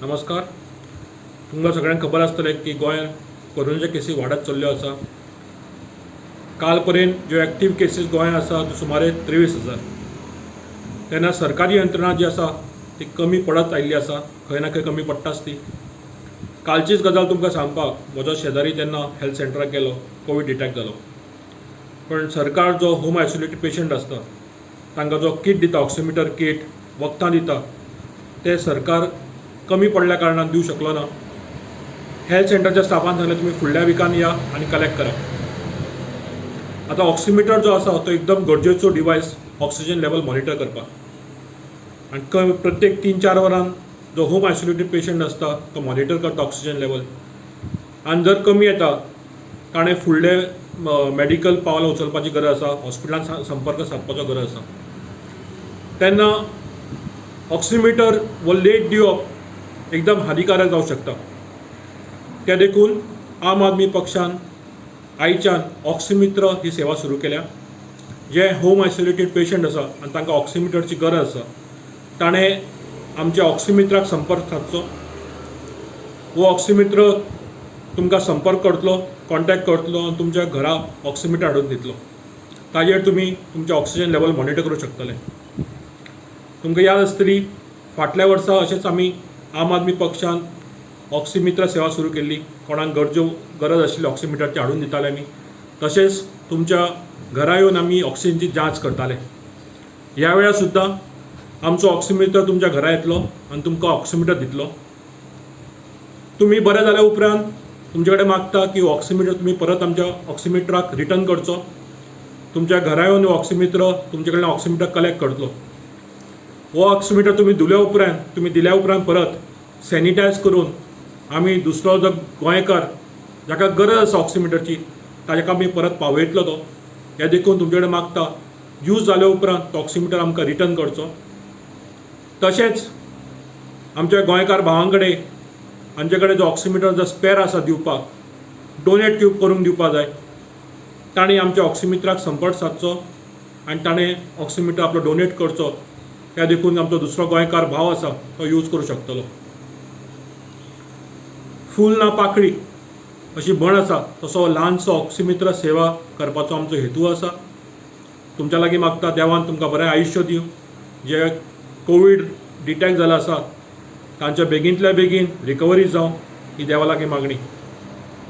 नमस्कार. तुमकां सगळ्यांक खबर आसतलें की गोंयांत कोरोनाच्या केसी वाडत चल्ल्यो आसा. काल पर्यंत ज्यो एक्टीव केसीस गोंयांत आसा त्यो सुमारे 23,000. तेन्ना सरकारी यंत्रणा जी आसा ती कमी पडत आयिल्ली आसा, खंय ना खंय कमी पडटाच ती. कालचीच गजाल तुमकां सांगपाक, म्हजो शेजारी तेन्ना हेल्थ सेंटराक गेलो, कोवीड डिटेक्ट जालो. पण सरकार जो होम आयसोलेटेड पेशंट आसता तांकां जो किट दिता, ऑक्सिमीटर किट वखदां दिता, ते सरकार कमी पडल्या कारणान दिवंक शकलो ना. हेल्थ सेंटरच्या स्टाफान सांगलें तुमी फुडल्या विकान या आनी कलेक्ट करा. आतां ऑक्सिमीटर जो आसा तो एकदम गरजेचो डिवायस ऑक्सिजन लेवल मॉनिटर करपाक. आनी प्रत्येक 3-4 वरान जो होम आयसोलेटेड पेशंट आसता तो मॉनिटर करता ऑक्सिजन लेवल. आनी जर कमी येता ताणें फुडले मेडिकल पावलां उचलपाची गरज आसा, हॉस्पिटलान संपर्क सादपाचो गरज आसा. तेन्ना ऑक्सिमीटर वो लेट दिवप एकदम हानिकारक जावंक शकता. ते देखून आम आदमी पक्षान आयच्यान ऑक्सिमीटर ही सेवा सुरू केल्या. जे होम आयसोलेटेड पेशंट आसा आनी तांकां ऑक्सिमीटरची गरज आसा ताणें आमच्या ऑक्सिमीटराक संपर्क सादचो. वो ऑक्सिमीटर तुमकां संपर्क करतलो, कॉन्टॅक्ट करतलो आनी तुमच्या घरा ऑक्सिमीटर हाडून दितलो. ताजेर तुमी तुमचें ऑक्सिजन लेवल मॉनिटर करूंक शकतले. तुमकां याद आसतली फाटल्या वर्सा अशेंच आमी आम आदमी पक्षान ऑक्सिमीटर सेवा सुरू केल्ली. कोणाक गरज आशिल्ली ऑक्सिमीटरची हाडून दिताले आमी. तशेंच तुमच्या घरा येवन आमी ऑक्सिजनची जांच करताले. ह्या वेळार सुद्दां आमचो ऑक्सिमीटर तुमच्या घरा येतलो आनी तुमकां ऑक्सिमीटर दितलो. तुमी बरें जाल्या उपरांत तुमचे कडेन मागता की ऑक्सिमीटर तुमी परत आमच्या ऑक्सिमीटराक रिटर्न करचो. तुमच्या घरा येवन ऑक्सिमीटर तुमचे कडल्यान ऑक्सिमीटर कलेक्ट करतलो. हो ऑक्सिमीटर तुमी दिल्या उपरांत परत सॅनिटायज करून आमी दुसरो जो गोंयकार जाका गरज आसा ऑक्सिमीटरची ताका आमी परत पावयतलो तो. हे देखून तुमचे कडेन मागता यूज जाल्या उपरांत तो ऑक्सिमीटर आमकां रिटर्न करचो. तशेंच आमच्या गोंयकार भावां कडेन हांचे कडेन जो ऑक्सिमीटर जो स्पेर आसा दिवपाक, डोनेट करून दिवपाक जाय. ताणें आमच्या ऑक्सिमीटराक संपर्क सादचो आनी ताणें ऑक्सिमीटर आपलो डोनेट करचो. त्या देखून आमचो दुसरो गोंयकार भाव आसा तो यूज करूं शकतलो. फूल ना पाकळी अशी म्हण आसा तसो ल्हानसो ऑक्सिमीटर सेवा करपाचो आमचो हेतू आसा. तुमच्या लागीं मागता देवान तुमकां बरें आयुश्य दिवं. जे कोवीड डिटेक्ट जाला आसा तांच्या बेगींतल्या बेगीन रिकवरी जावं ही देवा लागीं मागणी.